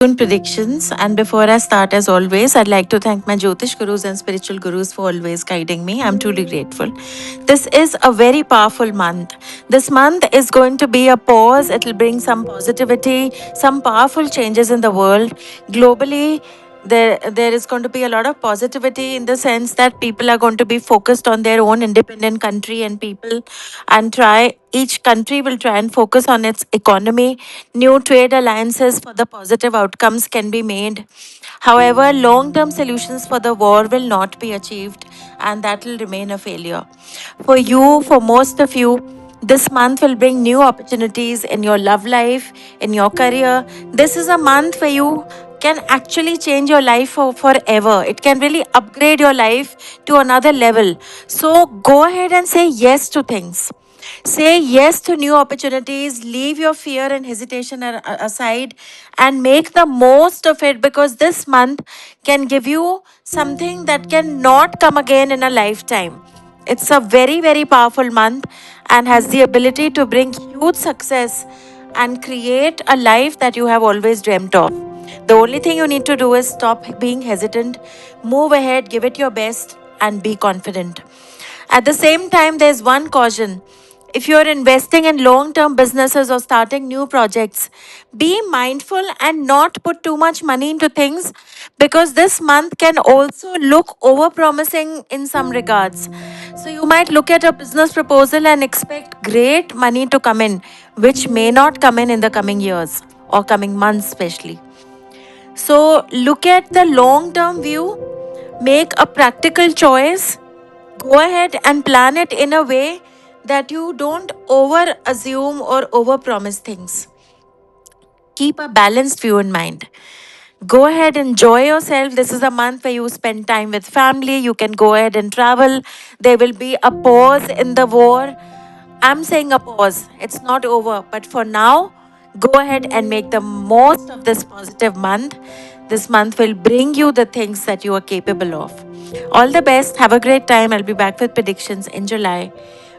Predictions. And before I start, as always, I'd like to thank my Jyotish gurus and spiritual gurus for always guiding me. I'm truly grateful. This is a very powerful month. This month is going to be a pause. It'll bring some positivity, some powerful changes in the world. Globally, there is going to be a lot of positivity in the sense that people are going to be focused on their own independent country and people, and try each country will try and focus on its economy. New trade alliances for the positive outcomes can be made. However, long term solutions for the war will not be achieved, and that will remain a failure. For you, for most of you, this month will bring new opportunities in your love life, in your career. This is a month where you can actually change your life forever. It can really upgrade your life to another level. So go ahead and say yes to things. Say yes to new opportunities. Leave your fear and hesitation aside and make the most of it, because this month can give you something that can not come again in a lifetime. It's a very, very powerful month and has the ability to bring huge success and create a life that you have always dreamt of. The only thing you need to do is stop being hesitant, move ahead, give it your best, and be confident. At the same time, there's one caution. If you're investing in long term businesses or starting new projects, be mindful and not put too much money into things, because this month can also look over promising in some regards. So, you might look at a business proposal and expect great money to come in, which may not come in the coming years or coming months, especially. So, look at the long term view, make a practical choice, go ahead and plan it in a way that you don't over assume or over promise things. Keep a balanced view in mind. Go ahead, enjoy yourself. This is a month where you spend time with family. You can go ahead and travel. There will be a pause in the war. I'm saying a pause. It's not over. But for now, go ahead and make the most of this positive month. This month will bring you the things that you are capable of. All the best. Have a great time. I'll be back with predictions in July,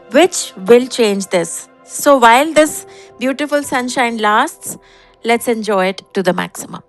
which will change this. So while this beautiful sunshine lasts, let's enjoy it to the maximum.